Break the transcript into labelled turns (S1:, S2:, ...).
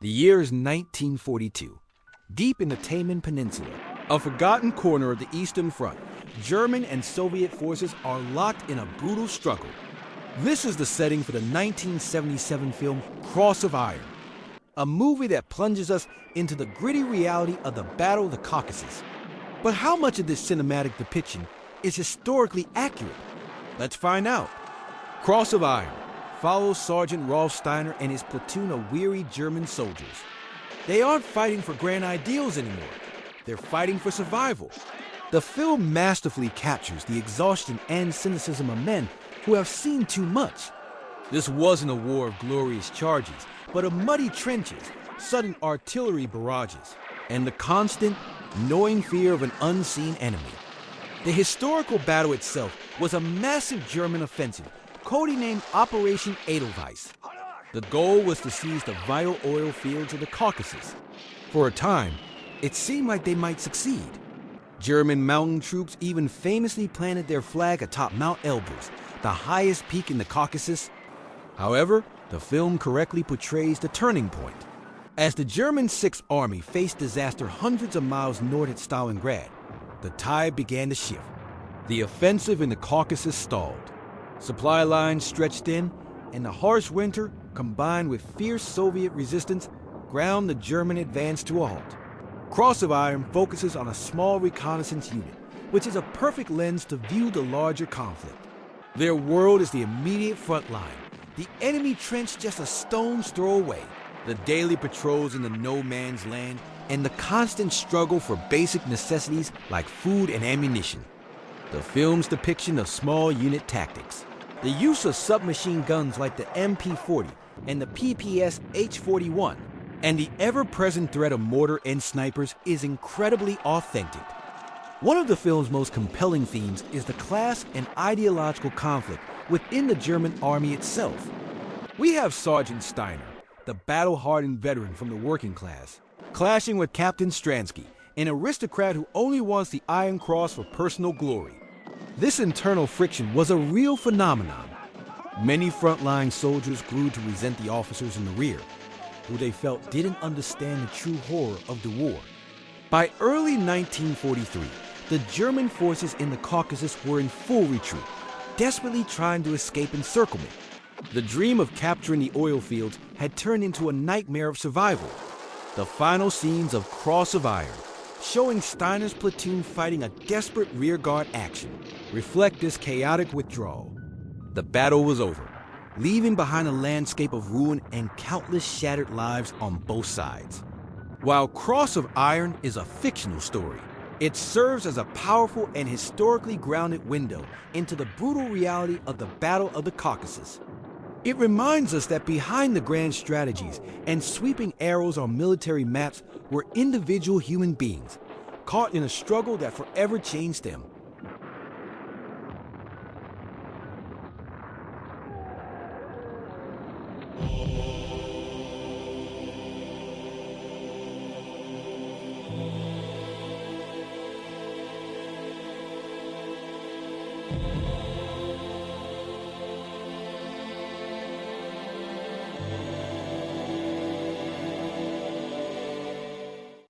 S1: The year is 1942. Deep in the Taman Peninsula, a forgotten corner of the Eastern Front, German and Soviet forces are locked in a brutal struggle. This is the setting for the 1977 film Cross of Iron, a movie that plunges us into the gritty reality of the Battle of the Caucasus. But how much of this cinematic depiction is historically accurate? Let's find out. Cross of Iron follows Sergeant Rolf Steiner and his platoon of weary German soldiers. They aren't fighting for grand ideals anymore. They're fighting for survival. The film masterfully captures the exhaustion and cynicism of men who have seen too much. This wasn't a war of glorious charges, but of muddy trenches, sudden artillery barrages, and the constant, gnawing fear of an unseen enemy. The historical battle itself was a massive German offensive, codenamed Operation Edelweiss. The goal was to seize the vital oil fields of the Caucasus. For a time, it seemed like they might succeed. German mountain troops even famously planted their flag atop Mount Elbrus, the highest peak in the Caucasus. However, the film correctly portrays the turning point. As the German Sixth Army faced disaster hundreds of miles north at Stalingrad, the tide began to shift. The offensive in the Caucasus stalled. Supply lines stretched in, and the harsh winter, combined with fierce Soviet resistance, ground the German advance to a halt. Cross of Iron focuses on a small reconnaissance unit, which is a perfect lens to view the larger conflict. Their world is the immediate front line, the enemy trench just a stone's throw away, the daily patrols in the no-man's land, and the constant struggle for basic necessities like food and ammunition. The film's depiction of small unit tactics, the use of submachine guns like the MP-40 and the PPS H-41, and the ever-present threat of mortar and snipers is incredibly authentic. One of the film's most compelling themes is the class and ideological conflict within the German army itself. We have Sergeant Steiner, the battle-hardened veteran from the working class, clashing with Captain Stransky, an aristocrat who only wants the Iron Cross for personal glory. This internal friction was a real phenomenon. Many frontline soldiers grew to resent the officers in the rear, who they felt didn't understand the true horror of the war. By early 1943, the German forces in the Caucasus were in full retreat, desperately trying to escape encirclement. The dream of capturing the oil fields had turned into a nightmare of survival. The final scenes of Cross of Iron, showing Steiner's platoon fighting a desperate rearguard action, reflect this chaotic withdrawal. The battle was over, leaving behind a landscape of ruin and countless shattered lives on both sides. While Cross of Iron is a fictional story, it serves as a powerful and historically grounded window into the brutal reality of the Battle of the Caucasus. It reminds us that behind the grand strategies and sweeping arrows on military maps were individual human beings, caught in a struggle that forever changed them.